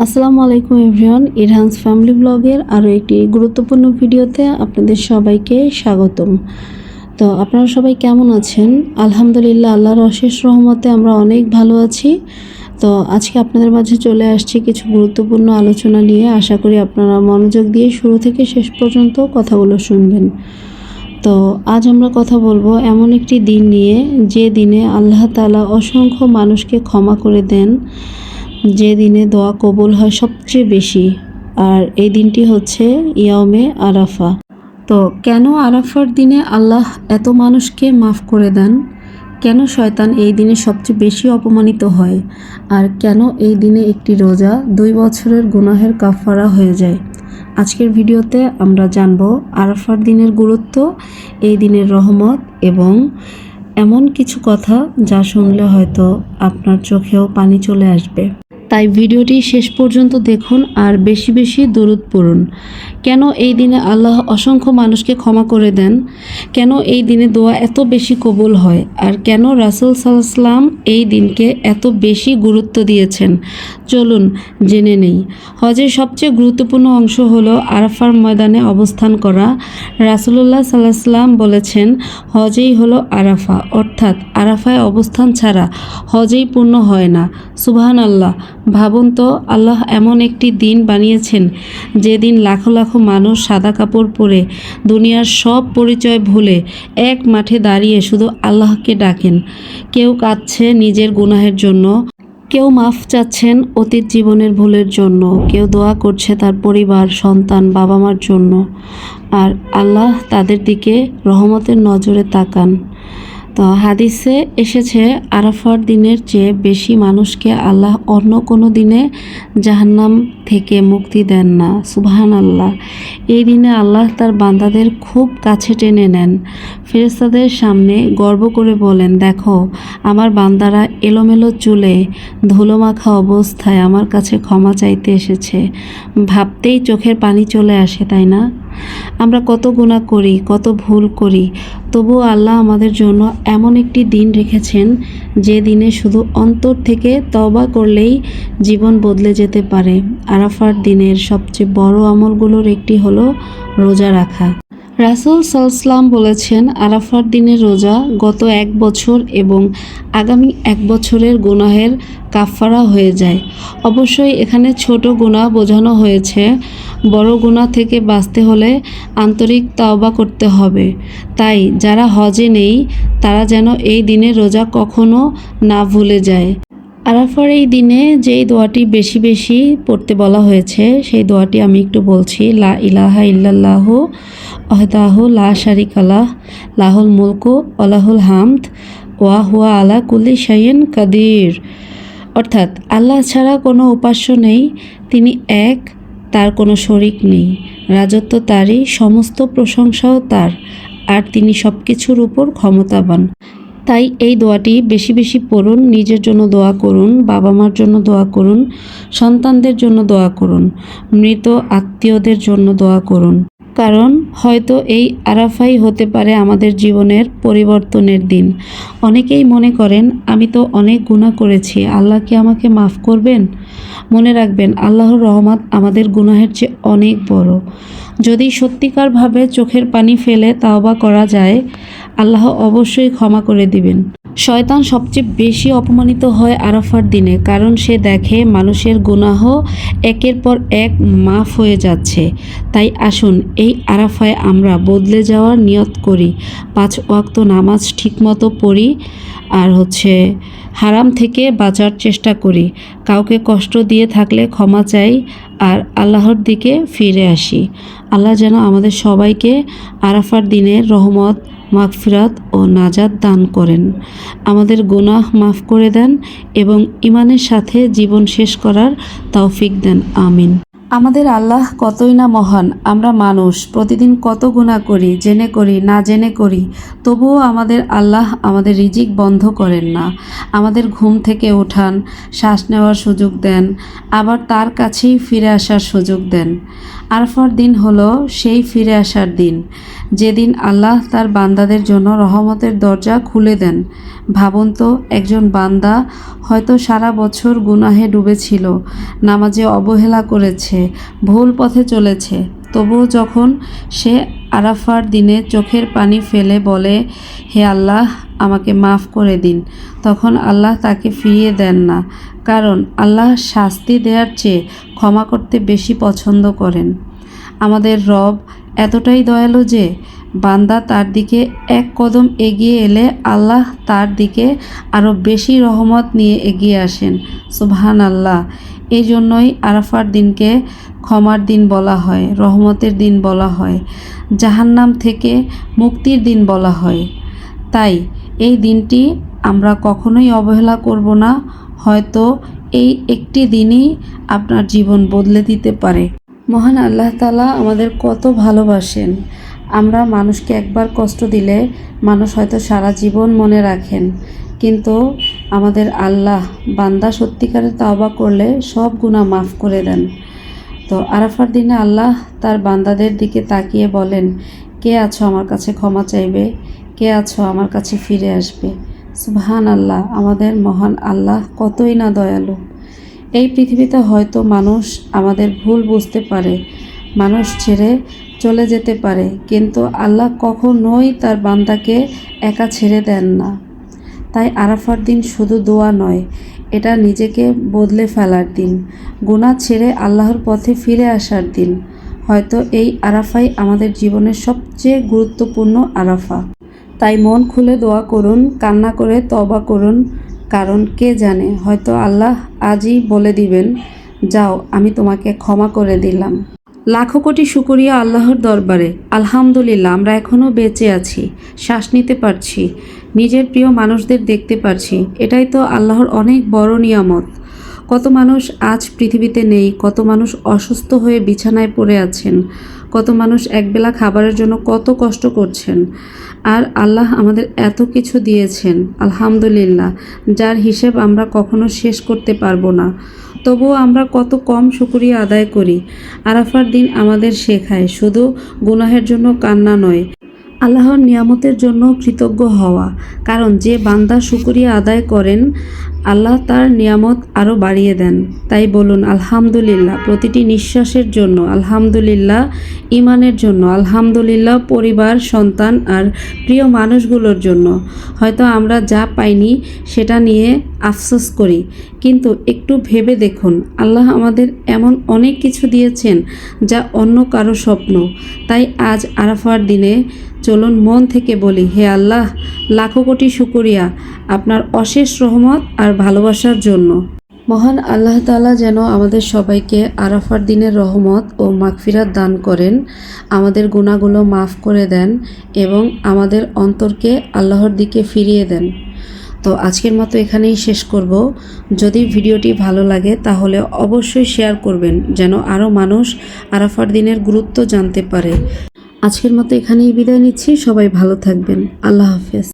আসসালামু আলাইকুম everyone, ইরহানস family ব্লগের আরও একটি গুরুত্বপূর্ণ ভিডিওতে আপনাদের সবাইকে স্বাগতম। তো আপনারা সবাই কেমন আছেন? আলহামদুলিল্লাহ, আল্লাহর অশেষ রহমতে আমরা অনেক ভালো আছি। তো আজকে আপনাদের মাঝে চলে আসছি কিছু গুরুত্বপূর্ণ আলোচনা নিয়ে। আশা করি আপনারা মনোযোগ দিয়ে শুরু থেকে শেষ পর্যন্ত কথাগুলো শুনবেন। তো আজ আমরা কথা বলবো এমন একটি দিন নিয়ে, যে দিনে আল্লাহ তাআলা অসংখ্য মানুষকে ক্ষমা করে দেন, যে দিনে দোয়া কবুল হয় সবচেয়ে বেশি। আর এই দিনটি হচ্ছে ইয়াউমে আরাফা। তো কেন আরাফার দিনে আল্লাহ এত মানুষকে মাফ করে দেন? কেন শয়তান এই দিনে সবচেয়ে বেশি অপমানিত হয়? আর কেন এই দিনে একটি রোজা 2 বছরের গুনাহের কাফারা হয়ে যায়? আজকের ভিডিওতে আমরা জানব আরাফার দিনের গুরুত্ব, এই দিনের রহমত এবং এমন কিছু কথা যা শুনলে হয়তো আপনার চোখেও পানি চলে আসবে। তাই ভিডিওটি শেষ পর্যন্ত দেখুন আর বেশি বেশি দরুদ পড়ুন। কেন এই দিনে আল্লাহ অসংখ্য মানুষকে ক্ষমা করে দেন? কেন এই দিনে দোয়া এত বেশি কবুল হয়? আর কেন রাসূল সাল্লাল্লাহু আলাইহি ওয়াসাল্লাম এই দিনকে এত বেশি গুরুত্ব দিয়েছেন? চলুন জেনে নেই। হজের সবচেয়ে গুরুত্বপূর্ণ অংশ হলো আরাফার ময়দানে অবস্থান করা। রাসূলুল্লাহ সাল্লাল্লাহু আলাইহি ওয়াসাল্লাম বলেছেন, হজেই হলো আরাফা, অর্থাৎ আরাফায় অবস্থান ছাড়া হজেই পূর্ণ হয় না। সুবহানাল্লাহ। ভাবুন তো, আল্লাহ এমন একটি দিন বানিয়েছেন যেদিন লাখো লাখো মানুষ সাদা কাপড় পরে দুনিয়ার সব পরিচয় ভুলে এক মাঠে দাঁড়িয়ে শুধু আল্লাহকে ডাকেন। কেউ কাঁদছে নিজের গুনাহের জন্য, কেউ মাফ চাচ্ছেন অতীত জীবনের ভুলের জন্য, কেউ দোয়া করছে তার পরিবার, সন্তান, বাবা মার জন্য। আর আল্লাহ তাদের দিকে রহমতের নজরে তাকান। তো হাদিসে এসেছে, আরাফার দিনের চেয়ে বেশি মানুষকে আল্লাহ অন্য কোনো দিনে জাহান্নাম থেকে মুক্তি দেন না। সুবহানাল্লাহ। এই দিনে আল্লাহ তার বান্দাদের খুব কাছে টেনে নেন। ফেরেশতাদের সামনে গর্ব করে বলেন, দেখো আমার বান্দারা এলোমেলো চুলে ধুলোমাখা অবস্থায় আমার কাছে ক্ষমা চাইতে এসেছে। ভাবতেই চোখের পানি চলে আসে, তাই না? আমরা কত গুনাহ করি, কত ভুল করি, তবুও আল্লাহ আমাদের জন্য এমন একটি দিন রেখেছেন যে দিনে শুধু অন্তর থেকে তওবা করলেই জীবন বদলে যেতে পারে। আরাফার দিনের সবচেয়ে বড় আমলগুলোর একটি হলো রোজা রাখা। রাসূল সাল্লাল্লাহু আলাইহি ওয়াসাল্লাম বলেছেন, আরাফার দিনের রোজা গত 1 বছর এবং আগামী 1 বছরের গুনাহের কাফারা হয়ে যায়। অবশ্যই এখানে ছোট গুনাহ বোঝানো হয়েছে। বড় গুনাহ থেকে বাঁচতে হলে আন্তরিক তওবা করতে হবে। তাই যারা হজে নেই তারা যেন এই দিনের রোজা কখনো না ভুলে যায়। আরাফার এই দিনে যেই দোয়াটি বেশি বেশি পড়তে বলা হয়েছে, সেই দোয়াটি আমি একটু বলছি। লা ইলাহা ইল্লাল্লাহু ওয়াহদাহু লা শারিকা লাহ, লাহুল মুলকু ওয়া লাহুল হামদ ওয়া হুয়া আলা কুল্লি শাইইন কাদির। অর্থাৎ আল্লাহ ছাড়া কোনো উপাস্য নেই, তিনি এক, তার কোনো শরিক নেই। রাজত্ব তারই, সমস্ত প্রশংসাও তার, আর তিনি সব কিছুর উপর ক্ষমতাবান। তাই এই দোয়াটি বেশি বেশি পড়ুন। নিজের জন্য দোয়া করুন, বাবা মার জন্য দোয়া করুন, সন্তানদের জন্য দোয়া করুন, মৃত আত্মীয়দের জন্য দোয়া করুন। কারণ হয়তো এই আরাফাই হতে পারে আমাদের জীবনের পরিবর্তনের দিন। অনেকেই মনে করেন, আমি তো অনেক গুনাহ করেছি, আল্লাহ কি আমাকে মাফ করবেন? মনে রাখবেন, আল্লাহর রহমত আমাদের গুনাহের চেয়ে অনেক বড়। যদি সত্যিকারভাবে চোখের পানি ফেলে তাওবা করা যায়, আল্লাহ অবশ্যই ক্ষমা করে দিবেন। শয়তান সবচেয়ে বেশি অপমানিত হয় আরাফার দিনে, কারণ সে দেখে মানুষের গুনাহ একের পর এক মাফ হয়ে যাচ্ছে। তাই আসুন এই আরাফায় আমরা বদলে যাওয়ার নিয়ত করি। 5 ওয়াক্ত নামাজ ঠিকমতো পড়ি, আর হারাম থেকে বাঁচার চেষ্টা করি। কাউকে কষ্ট দিয়ে থাকলে ক্ষমা চাই, আর আল্লাহর দিকে ফিরে আসি। আল্লাহ যেন আমাদের সবাইকে আরাফার দিনের রহমত, মাগফিরাত ও নাজাত দান করেন, আমাদের গুনাহ মাফ করে দেন এবং ঈমানের সাথে জীবন শেষ করার তৌফিক দেন। আমিন। আমাদের আল্লাহ কতই না মহান। আমরা মানুষ, প্রতিদিন কত গুনাহ করি, জেনে করি না জেনে করি, তবুও আমাদের আল্লাহ আমাদের রিজিক বন্ধ করেন না। আমাদের ঘুম থেকে ওঠান, শ্বাস নেওয়ার সুযোগ দেন, আবার তার কাছেই ফিরে আসার সুযোগ দেন। আরাফার দিন হলো সেই ফিরে আসার দিন, যেদিন আল্লাহ তার বান্দাদের জন্য রহমতের দরজা খুলে দেন। ভাবুন তো, একজন বান্দা হয়তো সারা বছর গুনাহে ডুবেছিল, নামাজে অবহেলা করেছে, ভুল পথে চলেছে, তবুও যখন সে আরাফার দিনে চোখের পানি ফেলে বলে, হে আল্লাহ, আমাকে মাফ করে দিন, তখন আল্লাহ তাকে ফিরিয়ে দেন না। কারণ আল্লাহ শাস্তি দেওয়ার চেয়ে ক্ষমা করতে বেশি পছন্দ করেন। আমাদের রব এতটাই দয়ালু যে বান্দা তার দিকে এক কদম এগিয়ে এলে আল্লাহ তার দিকে আরও বেশি রহমত নিয়ে এগিয়ে আসেন। সুবহান আল্লাহ। এই জন্যই আরাফার দিনকে ক্ষমার দিন বলা হয়, রহমতের দিন বলা হয়, জাহান্নাম থেকে মুক্তির দিন বলা হয়। তাই এই দিনটি আমরা কখনোই অবহেলা করব না। হয়তো এই একটি দিনই আপনার জীবন বদলে দিতে পারে। মহান আল্লাহ তাআলা আমাদের কত ভালোবাসেন। আমরা মানুষকে একবার কষ্ট দিলে মানুষ হয়তো সারা জীবন মনে রাখেন, কিন্তু আমাদের আল্লাহ বান্দা সত্যিকারের তওবা করলে সব গুনাহ মাফ করে দেন। তো আরাফার দিনে আল্লাহ তার বান্দাদের দিকে তাকিয়ে বলেন, কে আছো আমার কাছে ক্ষমা চাইবে, কে আছো আমার কাছে ফিরে আসবে। সুবহান আল্লাহ। আমাদের মহান আল্লাহ কতই না দয়ালু। এই পৃথিবীতে হয়তো মানুষ আমাদের ভুল বুঝতে পারে, মানুষ ছেড়ে চলে যেতে পারে, কিন্তু আল্লাহ কখনোই তার বান্দাকে একা ছেড়ে দেন না। তাই আরাফার দিন শুধু দোয়া নয়, এটা নিজেকে বদলে ফেলার দিন, গুনাহ ছেড়ে আল্লাহর পথে ফিরে আসার দিন। হয়তো এই আরাফাই আমাদের জীবনের সবচেয়ে গুরুত্বপূর্ণ আরাফা। তাই মন খুলে দোয়া করুন, কান্না করে তওবা করুন, কারণ কে জানে হয়তো আল্লাহ আজই বলে দিবেন, যাও, আমি তোমাকে ক্ষমা করে দিলাম। লাখো কোটি শুকরিয়া আল্লাহর দরবারে। আলহামদুলিল্লাহ, আমরা এখনও বেঁচে আছি, শ্বাস নিতে পারছি, নিজের প্রিয় মানুষদের দেখতে পারছি। এটাই তো আল্লাহর অনেক বড় নিয়ামত। কত মানুষ আজ পৃথিবীতে নেই, কত মানুষ অসুস্থ হয়ে বিছানায় পড়ে আছেন, কত মানুষ একবেলা খাবারের জন্য কত কষ্ট করছেন। আর আল্লাহ আমাদের এত কিছু দিয়েছেন, আলহামদুলিল্লাহ, যার হিসেব আমরা কখনো শেষ করতে পারবো না। তবুও আমরা কত কম শুকরিয়া আদায় করি। আরাফার দিন আমাদের শেখায় শুধু গুনাহের জন্য কান্না নয়, আল্লাহর নিয়ামতের জন্য কৃতজ্ঞ হওয়া। কারণ যে বান্দা শুকরিয়া আদায় করেন, আল্লাহ তার নিয়ামত আরও বাড়িয়ে দেন। তাই বলুন আলহামদুলিল্লাহ প্রতিটি নিঃশ্বাসের জন্য, আলহামদুলিল্লাহ ইমানের জন্য, আলহামদুলিল্লাহ পরিবার, সন্তান আর প্রিয় মানুষগুলোর জন্য। হয়তো আমরা যা পাইনি সেটা নিয়ে আফসোস করি, কিন্তু একটু ভেবে দেখুন, আল্লাহ আমাদের এমন অনেক কিছু দিয়েছেন যা অন্য কারো স্বপ্ন। তাই আজ আরাফার দিনে চলুন মন থেকে বলি, হে আল্লাহ, লাখো কোটি শুকরিয়া আপনার অশেষ রহমত আর ভালোবাসার জন্য। মহান আল্লাহ তাআলা যেন আমাদের সবাইকে আরাফার দিনের রহমত ও মাগফিরাত দান করেন, আমাদের গুনাহগুলো মাফ করে দেন এবং আমাদের অন্তরকে আল্লাহর দিকে ফিরিয়ে দেন। তো আজকের মতো এখানেই শেষ করব। যদি ভিডিওটি ভালো লাগে তাহলে অবশ্যই শেয়ার করবেন, যেন আরও মানুষ আরাফার দিনের গুরুত্ব জানতে পারে। আজকের মতো এখানেই বিদায় নিচ্ছি। সবাই ভালো থাকবেন। আল্লাহ হাফেজ।